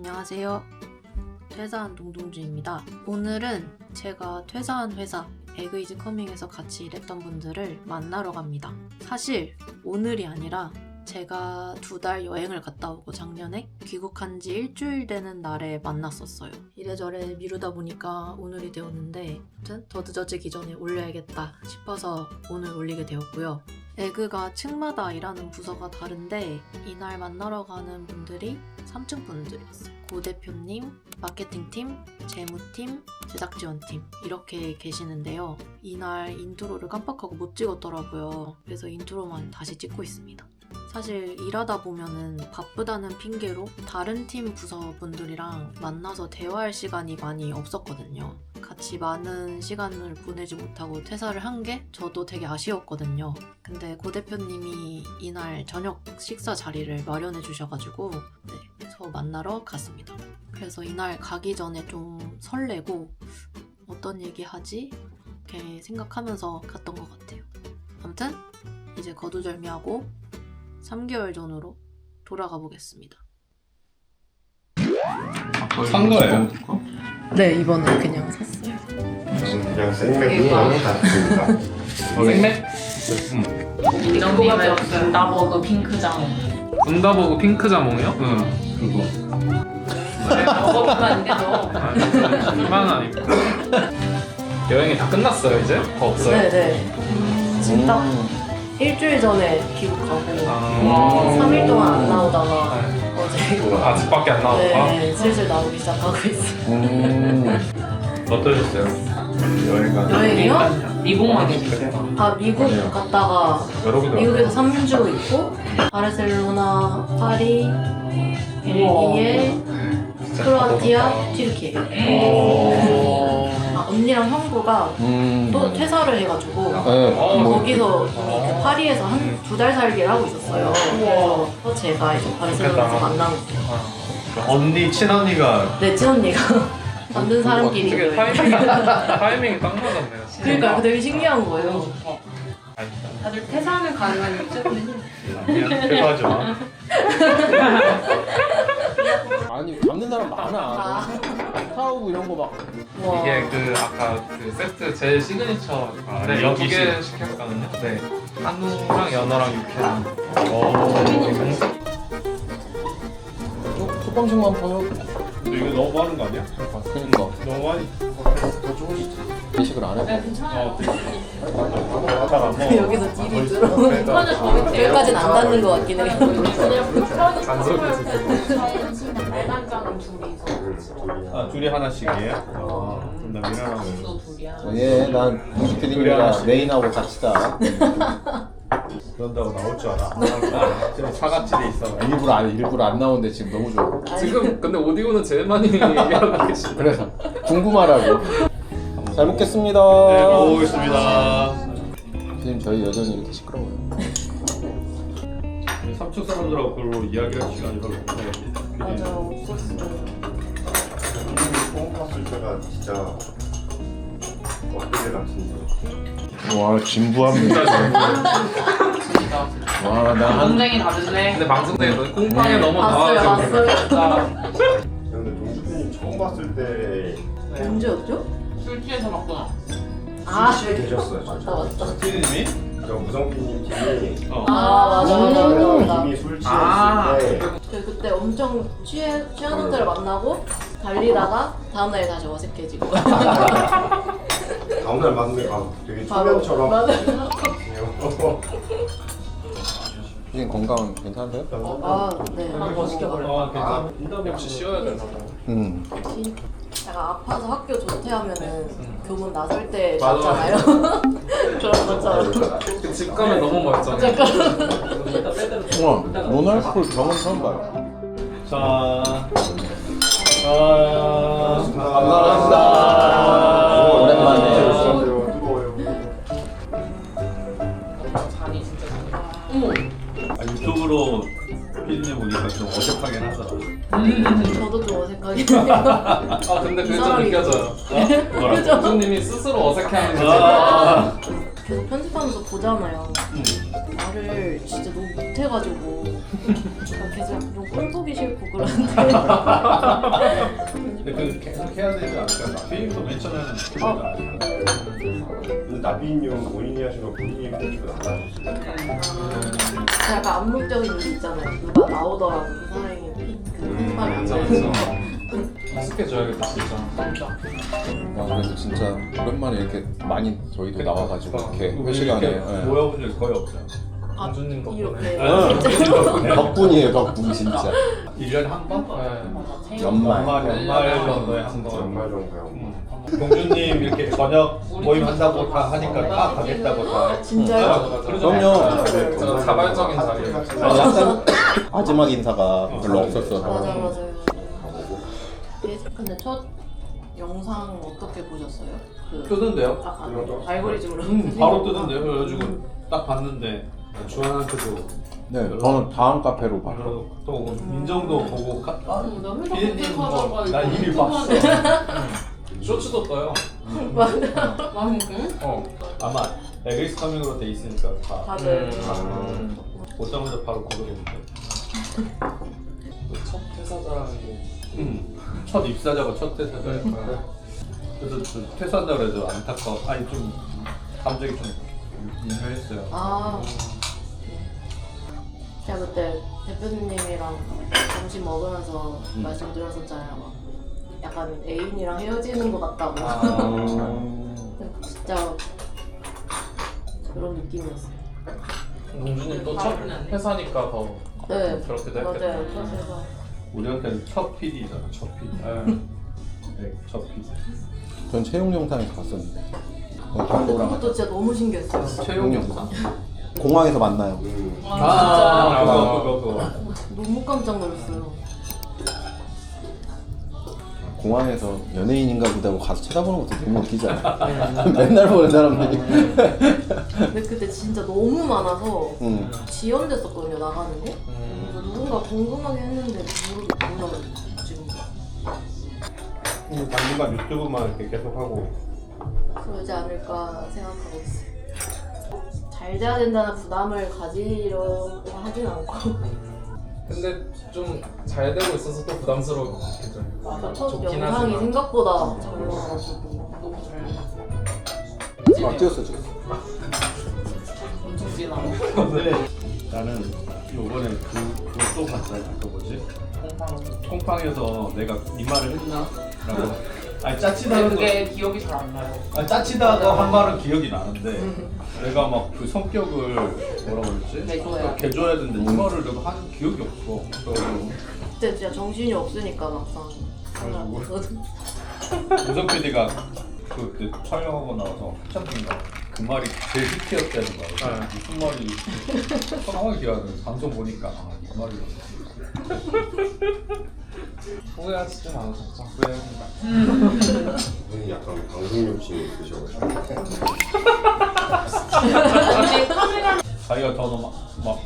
안녕하세요. 퇴사한 동동주입니다. 오늘은 제가 퇴사한 회사 에그이즈 커밍에서 같이 일했던 분들을 만나러 갑니다. 사실 오늘이 아니라 제가 2달 여행을 갔다 오고 작년에 귀국한 지 일주일 되는 날에 만났었어요. 이래저래 미루다 보니까 오늘이 되었는데 아무튼 더 늦어지기 전에 올려야겠다 싶어서 오늘 올리게 되었고요. 에그가 층마다 일하는 부서가 다른데 이날 만나러 가는 분들이 3층 분들이었어요. 고 대표님, 마케팅팀, 재무팀, 제작지원팀 이렇게 계시는데요. 이날 인트로를 깜빡하고 못 찍었더라고요. 그래서 인트로만 다시 찍고 있습니다. 사실 일하다 보면은 바쁘다는 핑계로 다른 팀 부서분들이랑 만나서 대화할 시간이 많이 없었거든요. 같이 많은 시간을 보내지 못하고 퇴사를 한 게 저도 되게 아쉬웠거든요. 근데 고 대표님이 이날 저녁 식사 자리를 마련해 주셔가지고 그래서 만나러 갔습니다. 그래서 이날 가기 전에 좀 설레고 어떤 얘기 하지? 이렇게 생각하면서 갔던 것 같아요. 아무튼 이제 거두절미하고 3개월 전으로 돌아가 보겠습니다. 산 거예요? 네, 이번에 그냥 샀어요. 그냥 생맥으로 샀습니다. 생맥? 이런 거밖에 분다버그 핑크 자몽. 분다버그 핑크 자몽이요? 응. 그거. 먹어보면 안 되죠. 이만 아니고. 여행이 다 끝났어요 이제? 더 없어요? 네네. 지금 딱 일주일 전에 귀국하고 아. 3일 동안 안 나오다가 어제 아 집밖에 안 나오고? 네, 슬슬 나오기 시작하고 있어요. 어떠셨어요? 여행 가서 여행이요? 미국만 계셨어요. 아, 미국 갔다가 여러 군데 미국에서 3주 있고 바르셀로나, 파리, 벨기에, 크로아티아, 튀르키예. 아, 언니랑 형부가 또 퇴사를 해가지고 거기서 이미 그 파리에서 한 2달 살기를 하고 있었어요. 그래서 제가 이제 바르셀로나에서 만난 거예요. 언니 친언니가 내 친언니가 만든 사람끼리 되게 타이밍이 딱 맞았네요. 그러니까 되게 신기한 거예요. 다들 퇴사하면 가능한 일주일은 퇴사하지 마. 아니 잡는 사람 많아. 타오고 이런 거 막. 와. 이게 그 아까 그 세트 제 시그니처 네, 여기 2개 시켰거든요. 네. 한우랑 연어랑 육회랑. 톡방식만 보여. 근데 이거 너무 많은 거 아니야? 그러니까 너무 많이. 배식을 안 해. 네, 괜찮아요. 잘안 먹어. 여기서 딜이 들어. 여기까지는 안 닿는 것 같긴 해요. 빨간장은 둘이서 아 둘이 하나씩이에요? 그럼 나 미안하고. 또 둘이야. 예, 난 공식 PD님이랑 메인하고 같이다. 그런다고 나올 줄 알아. 지금 사각질이 있어. 일부러 안 나오는데 지금 너무 좋아. 지금 근데 오디오는 제일 많이 얘기하고 계시죠. 그래서 궁금하라고. 잘 먹겠습니다. 네, 먹어보겠습니다. PD님 저희 여전히 이렇게 시끄러워요. 삼촌 사람들하고 별로 이야기할 시간이 별로 없네. 맞아요, 없었어요. 처음 봤을 때가 진짜 엊그제 같은데. 와 진부합니다. 와, 나 한. 동생이 다른데. 근데 방송국에 꽁빵에 너무 봤어요, 나와가지고. 봤어요. 근데 동주님 처음 봤을 때 언제였죠? 술집에서 먹구나. 아, 계셨어요. 맞다, 맞다. 피디님이? 저 무성피님 팀이 아, 맞아, 맞아, 맞아. 팀이 술 아. 취했을 때 저희 그때 엄청 취한 상태를 만나고 달리다가 다음날 다시 어색해지고. 다음날 만났는데 되게 바로 초면처럼 맞아요. PD님 건강 괜찮으세요? 아, 네. 더 시켜볼래. 괜찮아. 혹시 쉬어야 되나 봐. 제가 아파서 학교 조퇴하면은 교문 나설 때 맞아. 잤잖아요. 그런 것처럼. 집 가면 너무 멋있잖아. 우와, 로날콜 병원 처음 봐요. 자, 감사합니다. 오랜만에. 뜨거워요. 잠이 진짜 좋다. 어머, 유튜브로 피디님 보니까 좀 어색하긴 하더라. 저도 좀 어색하게. 아 근데 그게 좀 사람이- 느껴져요. 그죠? 교수님이 스스로 어색해하는 게 아, 계속 편집하면서 보잖아요. 말을 진짜 너무 못해가지고 계속 좀 꼴보기 싫고 그런데 근데 그 계속 해야 되지 않을까? 게임도 맨 처음에는 나비인용 본인이 하시면 본인이 편집을 안 하셨어요. 약간 암묵적인 의미 있잖아요. 누가 나오더라도 그 사람이 그 편집하면 안 그쵸, 돼요. 익숙해져야겠다 진짜. 와 그래서 진짜 오랜만에 이렇게 많이 저희도 나와가지고 이렇게 회식하네. 이렇게 모여본 적이 거의 없어요. 공주님 덕분에. 이렇게 덕분이에요 덕분 진짜. 1년에 한 번? 네. 연말. 연말 정도에 한 번. 정말 정도요. 공주님 이렇게 저녁 모임 한다고 다 하니까 다 가겠다고 다. 진짜요? 그럼요. 진짜 자발적인 자리예요. 약간 마지막 인사가 별로 없었어. 맞아요. 근데 첫 영상 어떻게 보셨어요? 그 뜨던데요? 알고리즘으로 바로 뜨던데요. 그래가지고 딱 봤는데 주한한테도 네, 저는 다음 카페로 봤죠. 또 민정도 보고 나 회사 피디님 검색하다가 난 이미 이거 봤어. 쇼츠도 떠요. 맛있게? 아마 에그리스 커밍으로 돼 있으니까 다 다들 보자마자 바로 고르겠는데. 첫 회사자라는 게. 첫 입사자가 첫 퇴사자니까. 그래서 좀 퇴사한다 그래도 안타까워. 아니 좀 감정이 좀 미묘했어요. 아 제가 그때 대표님이랑 점심 먹으면서 말씀드렸었잖아요. 막 약간 애인이랑 헤어지는 것 같다고. 진짜 그런 느낌이었어요. 공주님 또 첫 회사니까 더 네, 그렇게도 했겠다. 맞아요. 첫 회사. 우리한테는 첫 PD잖아. 첫 PD. 네, 첫 PD. 전 채용 영상에서 봤었는데. 근데 그것도 진짜 너무 신기했어요. 채용 영상? 공항에서 만나요. 그거. 너무 깜짝 놀랐어요. 공항에서 연예인인가 보다 하고 가서 쳐다보는 것도 너무 웃기지 않아? 맨날 보는 사람들이. 근데 그때 진짜 너무 많아서 지연됐었거든요, 나가는 게. 그래서 누군가 궁금하게 했는데 몰라요, 지금. 당분간 유튜브만 이렇게 계속 하고 그러지 않을까 생각하고 있어요. 잘 돼야 된다는 부담을 가지려고 하진 않고. 근데 좀 잘 되고 있어서 또 부담스럽겠죠. 첫 좋긴 영상이 하지만. 생각보다 잘 나와가지고 너무 잘 찍었어. 엄청 진하. 나는 요번에 그거 또 봤어요. 그 뭐지? 콩팡에서 내가 이 말을 했나? 라고. 아니 짜치다가 근데 그게 기억이 잘 안 나요. 짜치다가 한 말은 기억이 나는데 내가 막 그 성격을 뭐라 그랬지? 내줘야. 개줘야 되는데 이 말을 내가 한 기억이 없어. 그래가지고 그때 진짜 정신이 없으니까 막상 우성 PD가 그때 촬영하고 나와서 한참 뒤인가 그 말이 제일 히트였다는 거야. 무슨 말이 정확하게 기억나는 방송 보니까 이 말이었어. 후회하시진 않으셨죠? 후회합니다. 분이 약간 방송 욕심이 있으셔가지고 자기가 더 너무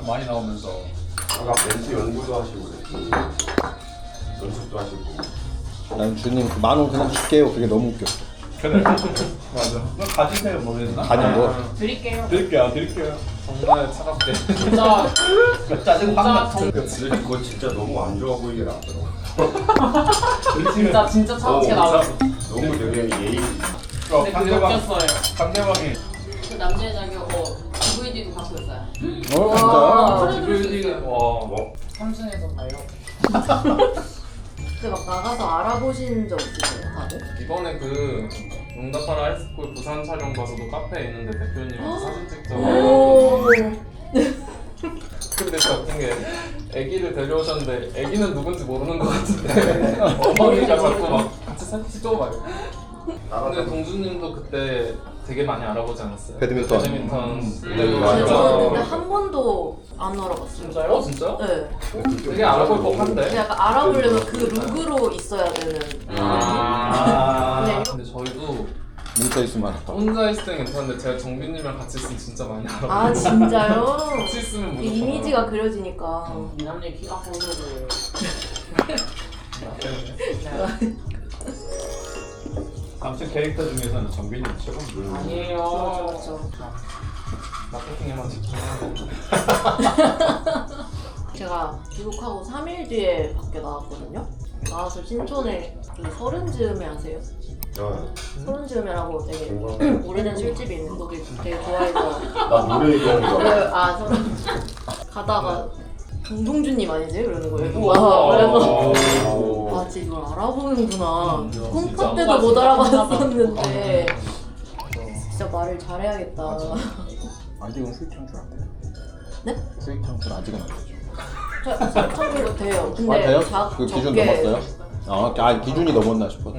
많이 나오면서 아까 멘트 연구도 하시고 그랬더니 연습도 하시고 난 주님 그 10,000원 그냥 줄게요. 그게 너무 웃겼어. 그래 맞아. 너 가지세요 뭐랬나? 가진 거. 드릴게요. 드릴게요. 정말 차갑게. 진짜 짜증 확 났어. 그거 진짜 너무 안 좋아 보이게 나왔더라고. 진짜 차갑게 나왔어. 너무 되게 예의 근데 그게 웃겼어요. 상대방이 그 남자의 자격 DVD도 갖고 있어요. 진짜요? 빌딩은 와. 3층에서 봐요. 근데 막 나가서 알아보신 적 없으세요, 다들? 이번에 그 응답하라 하이스쿨 부산 촬영 가서도 카페에 있는데 대표님한테 사진 찍자고. 오. 근데 진짜 웃긴 게 애기를 데려오셨는데 애기는 누군지 모르는 것 같은데 어머니가 자꾸 막 같이 사진 찍어봐요. 근데 동주님도 그때 되게 많이 알아보지 않았어요? 배드민턴. 배드민턴. 맞아. 저는 근데 한 번도 안 알아봤어요. 진짜요? 진짜? 네. 되게 알아볼 근데 법한데? 약간 알아보려면 그 룩으로 있어야 되는. 근데 저희도 문자 있으면 알아. 혼자 있을 땐 괜찮은데 제가 정빈님이랑 같이 있으면 진짜 많이 알아봐요. 아 진짜요? 같이 있으면 그 무조건 이미지가 그려지니까. 미남님 키가 커서 그래요. 삼층 같은 캐릭터 중에서는 정빈이 최고인 거예요. 아니에요. 그렇죠. 마케팅에만 집중하고. 제가 귀국하고 3일 뒤에 밖에 나왔거든요. 나와서 신촌에 그 서른즈음에 아세요? 서른즈음에라고 되게 오래된 술집이 있는데 거기 되게 좋아해서 나 노래 얘기하는 거 서른 가다가 동동주님 아니지? 그러는 거예요. 우와. 그래서 오. 아 진짜 이걸 알아보는구나. 콩팥 때도 못 알아봤었는데 진짜 말을 잘해야겠다. 아직은 수익 창출 안 돼요. 네? 수익 창출 아직은 안 되죠. 창출도 돼요. 근데 아, 돼요? 자, 그 기준 적게 넘었어요? 아 기준이 넘었나 싶어.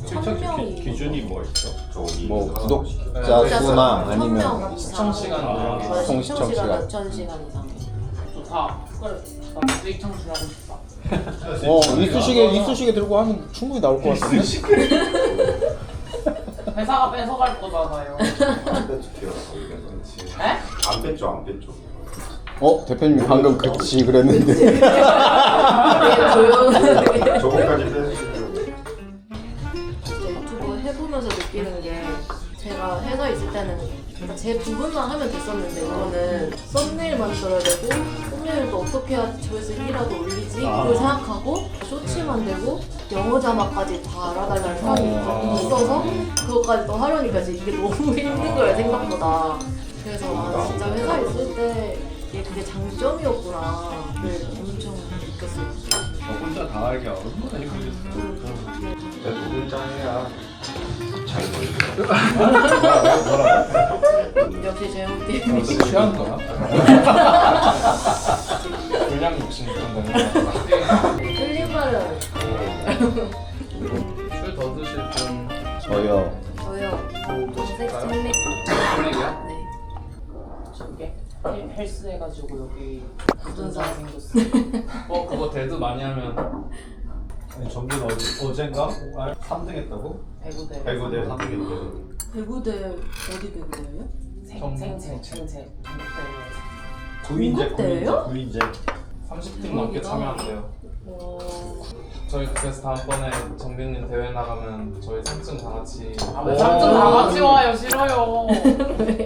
실제 명이 기준이 뭐 있죠? 저기 뭐 그 구독자 수나 아니면 1000명 시청 시간 아. 이런 게. 총 시청 시간 시청 2000시간 이상. 좋다. 그래. 나 수익 창출하고 싶다. 이쑤시개 들고 하면 충분히 나올 것 같은데. 회사가 뺏어갈 거잖아요. 안 뺐죠. 에? 안 뺐죠, 안 뺐죠. 대표님이 방금 그치 그랬는데. 되게 조용하게. 저거까지 뺐으면 진짜 유튜브 해보면서 느끼는 게 제가 회사에 있을 때는 제 부분만 하면 됐었는데 이거는 썸네일 만들어야 되고 썸네일도 어떻게 해야 조회수 1이라도 올리지 그걸 생각하고 쇼츠 만들고 영어 자막까지 다 알아달라는 사람이 있어서 그것까지 또 하려니까 이게 너무 힘든 거예요 생각보다. 그래서 진짜 회사에 있을 때 이게 그게 장점이었구나를 엄청 느꼈어요. 저 혼자 다 하기가 얼마나 힘들겠어요. 내 노른자 해야 잘 보이죠. 역시 재훈님 취한 거야? 불량 욕심 그런 거는. 틀린 말은 술더 드실 분. 저요. 저요. 색 가요? 생맥. 블랙이야? 네. 저게 헬스 해가지고 여기 굳은 살 생겼어. 그거 데드 많이 하면 아니 정빈 어젠가 3등 했다고? 배구대. 배구대 3등 했대요. 배구대 어디 배구대예요? 생체. 전국대회요? 구인제 30팀 넘게 참여한대요. 저희 그래서 다음번에 정빈님 대회 나가면 저희 3층 다 같이 아왜 3등 다 같이 와요? 싫어요.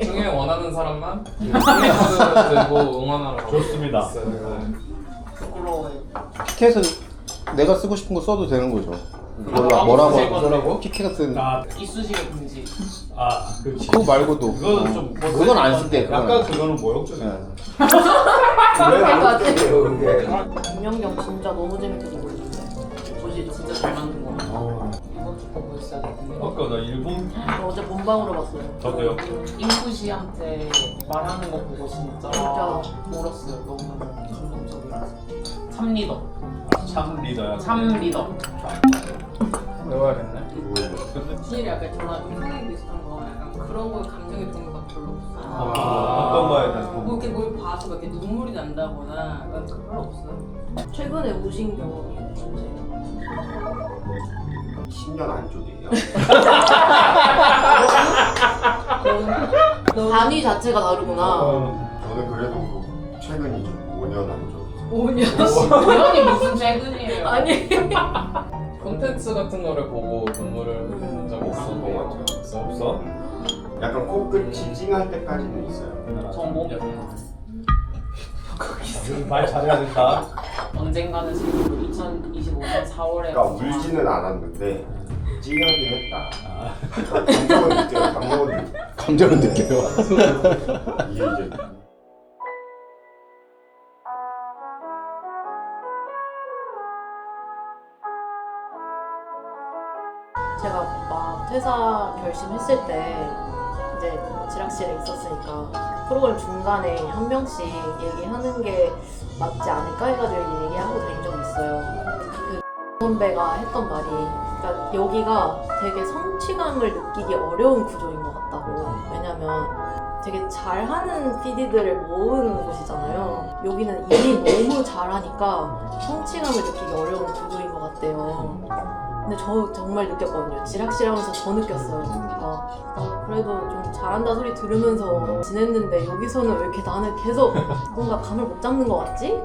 중에 원하는 사람만 스케이트 들고 응원하러 가고 좋습니다. 있어요. 부끄러워요. 티켓은 내가 쓰고 싶은 거 써도 되는 거죠. 뭐라고? 티켓 쓴 이쑤시개 금지. 그렇지. 그거 말고도 그거는 좀 그건 안 쓸게. 약간 그거는 모욕적이야. 왜안 뺐대요, 근데? 김연경 진짜 너무 재밌게 보여주는데. 보시 진짜 잘 만든 거. 이것부터 보였어야 되는데. 아까 나 일본 저 어제 본방으로 봤어요. 저도요. 인쿠씨한테 말하는 거 보고 진짜 진짜. 울었어요. 너무 감동적이라서. 참 리더. 참 리더야. 참 리더. 외워야겠네. 근데 진일이 아까 저랑 생각이 비슷한 거 약간 그런 거에 감정이 드는 거 별로 없어요. 어떤 거에 대해서 뭐 이렇게 뭘 봐서 막 이렇게 눈물이 난다거나 약간 별로 없어요. 최근에 우신 경험이 언제예요? 10년 안쪽이에요. 단위 자체가 다르구나. 저는 그래도 최근이죠. 5년 안쪽이죠. 5년. 5년이 무슨 최근이에요? 아니. 콘텐츠 같은 거를 보고 눈물을 흘린 적 있어? 없는 것 같아요. 없어? 없어? 약간 코끝이 찡할 때까지는 있어요. 전 몸이 말 잘해야 된다. 언젠가는 지금 2025년 4월에 그러니까 울지는 않았는데 찡하긴 했다. 감정은 느껴요. 감정은 느껴요. 이게 이제 제가 막 퇴사 결심했을 때 이제 지락실에 있었으니까 프로그램 중간에 한 명씩 얘기하는 게 맞지 않을까 해가지고 얘기하고 다닌 적이 있어요. 그 선배가 했던 말이 그러니까 여기가 되게 성취감을 느끼기 어려운 구조인 것 같다고. 왜냐면 되게 잘하는 PD들을 모으는 곳이잖아요. 여기는 이미 너무 잘하니까 성취감을 느끼기 어려운 구조인 것 같대요. 근데 저 정말 느꼈거든요. 지락실하면서 더 느꼈어요. 나 그래도 좀 잘한다 소리 들으면서 지냈는데 여기서는 왜 이렇게 나는 계속 뭔가 감을 못 잡는 것 같지?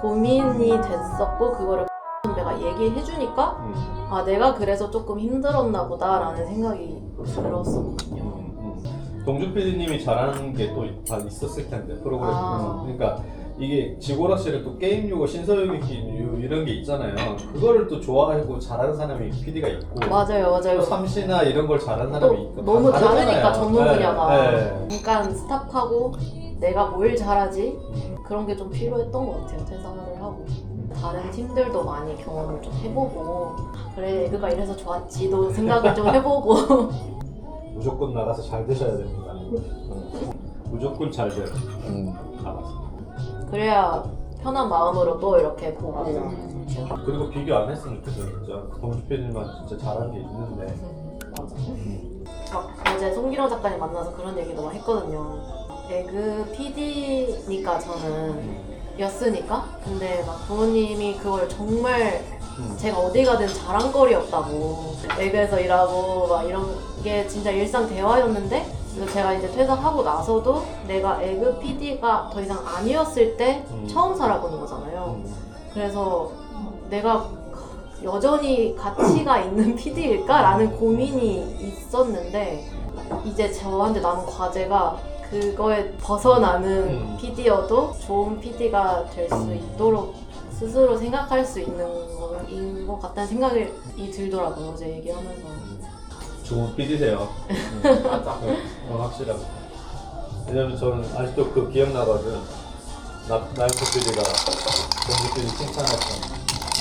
고민이 됐었고 그거를 선배가 내가 얘기해주니까 아 내가 그래서 조금 힘들었나 보다라는 생각이 들었었거든요. 동준 PD님이 잘하는 게 또 다 있었을 텐데 프로그램에서. 아. 그러니까 이게 지고라시를 또 게임 요구, 신서유기 이런 게 있잖아요. 그거를 또 좋아하고 잘하는 사람이 PD가 있고 맞아요. 또 삼시나 이런 걸 잘하는 사람이 있고 너무 다 다르니까 다르잖아요. 전문 분야가. 네. 잠깐 스탑하고 내가 뭘 잘하지? 그런 게 좀 필요했던 것 같아요. 퇴사를 하고 다른 팀들도 많이 경험을 좀 해보고 그래 에그가 이래서 좋았지도 생각을 좀 해보고 무조건 나가서 잘 되셔야 됩니다. 무조건 잘 돼요. 나가서. 그래야 편한 마음으로 또 이렇게 보고 그리고 비교 안 했으면 좋겠어요. 진짜 동준 PD님만 진짜 잘하는 게 있는데. 맞아. 막 어제 송기령 작가님 만나서 그런 얘기도 막 했거든요. 에그 PD니까 저는 였으니까 근데 막 부모님이 그걸 정말 제가 어디 가든 자랑거리였다고 에그에서 일하고 막 이런 게 진짜 일상 대화였는데 그래서 제가 이제 퇴사하고 나서도 내가 에그 PD가 더 이상 아니었을 때 처음 살아보는 거잖아요. 그래서 내가 여전히 가치가 있는 PD일까라는 고민이 있었는데 이제 저한테 남은 과제가 그거에 벗어나는 PD여도 좋은 PD가 될 수 있도록 스스로 생각할 수 있는 거인 것 같다는 생각이 들더라고요. 어제 얘기하면서. 좋은 PD세요. 맞아. 확실하고. 왜냐면 저는 아직도 그 기억나거든. 나영석 PD가 동준 PD 칭찬했던.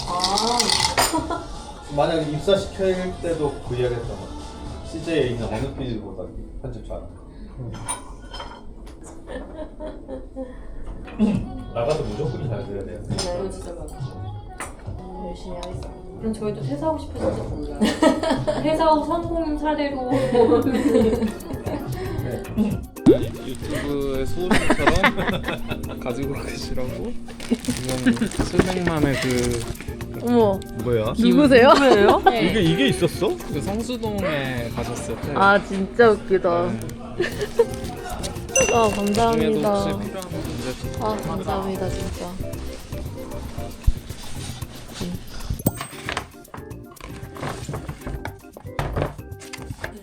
아, 만약에 입사시킬 때도 그 이야기 했던 거. CJ에 있는 어느 PD보다 편집 잘한다. 나가서 무조건 잘 돼야 돼요. 그건 진짜 맞아. 열심히 하겠습니다. 그럼 저희도 퇴사하고 싶어질지 몰라요. 퇴사 후 성공 사례로 유튜브의 수호신처럼 가지고 계시라고 이건 수백만의 어머, 뭐야? 누구세요? 누구예요? 이게 있었어? 그 성수동에 가셨을 때 아, 진짜 웃기다. 아, 중에도 감사합니다. 혹시 필요한 문제 아, 감사합니다, 진짜.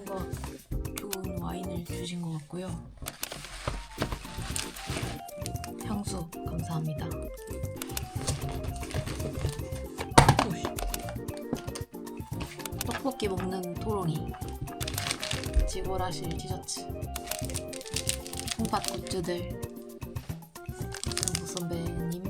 뭔가 좋은 와인을 주신 것 같고요. 향수 감사합니다. 오이. 떡볶이 먹는 토롱이, 지보라실 티셔츠, 콩팥 굿즈들, 정국 선배님.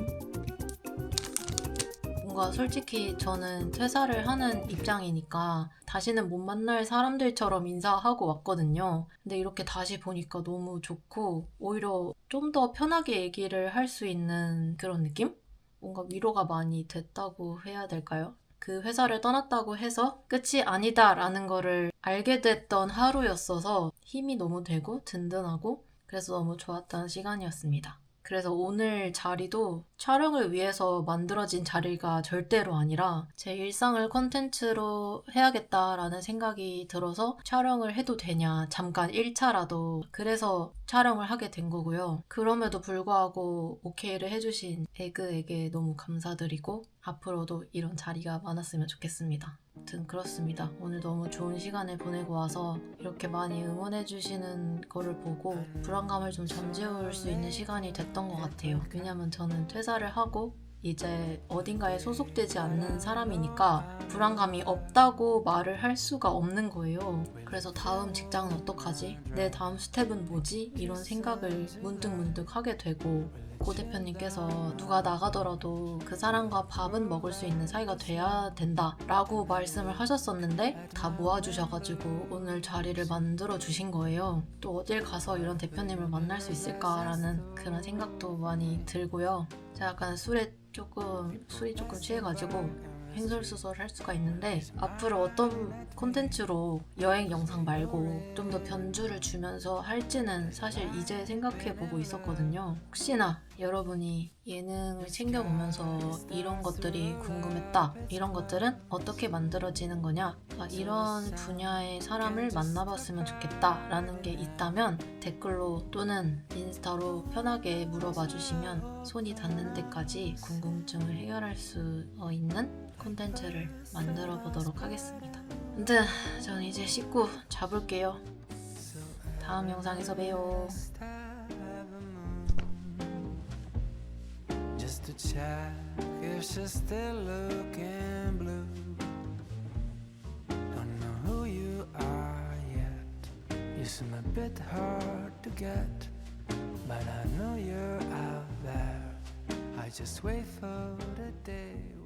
뭔가 솔직히 저는 퇴사를 하는 입장이니까 다시는 못 만날 사람들처럼 인사하고 왔거든요. 근데 이렇게 다시 보니까 너무 좋고 오히려 좀 더 편하게 얘기를 할 수 있는 그런 느낌? 뭔가 위로가 많이 됐다고 해야 될까요? 그 회사를 떠났다고 해서 끝이 아니다라는 거를 알게 됐던 하루였어서 힘이 너무 되고 든든하고 그래서 너무 좋았던 시간이었습니다. 그래서 오늘 자리도 촬영을 위해서 만들어진 자리가 절대로 아니라 제 일상을 콘텐츠로 해야겠다라는 생각이 들어서 촬영을 해도 되냐, 잠깐 1차라도. 그래서 촬영을 하게 된 거고요. 그럼에도 불구하고 오케이를 해주신 에그에게 너무 감사드리고 앞으로도 이런 자리가 많았으면 좋겠습니다. 아무튼 그렇습니다. 오늘 너무 좋은 시간을 보내고 와서 이렇게 많이 응원해주시는 거를 보고 불안감을 좀 잠재울 수 있는 시간이 됐던 것 같아요. 왜냐면 저는 퇴사를 하고 이제 어딘가에 소속되지 않는 사람이니까 불안감이 없다고 말을 할 수가 없는 거예요. 그래서 다음 직장은 어떡하지? 내 다음 스텝은 뭐지? 이런 생각을 문득문득 하게 되고 고 대표님께서 누가 나가더라도 그 사람과 밥은 먹을 수 있는 사이가 돼야 된다 라고 말씀을 하셨었는데 다 모아주셔가지고 오늘 자리를 만들어 주신 거예요. 또 어딜 가서 이런 대표님을 만날 수 있을까라는 그런 생각도 많이 들고요. 제가 약간 술이 조금 취해가지고 횡설수설할 수가 있는데 앞으로 어떤 콘텐츠로 여행 영상 말고 좀 더 변주를 주면서 할지는 사실 이제 생각해보고 있었거든요. 혹시나 여러분이 예능을 챙겨보면서 이런 것들이 궁금했다, 이런 것들은 어떻게 만들어지는 거냐, 이런 분야의 사람을 만나봤으면 좋겠다 라는 게 있다면 댓글로 또는 인스타로 편하게 물어봐 주시면 손이 닿는 데까지 궁금증을 해결할 수 있는 콘텐츠를 만들어 보도록 하겠습니다. 아무튼 전 이제 씻고 자볼게요. 다음 영상에서 봬요. Just to check if she's still looking blue. Don't know who you are yet. You seem a bit hard to get, but I know you're out there. I just wait for the day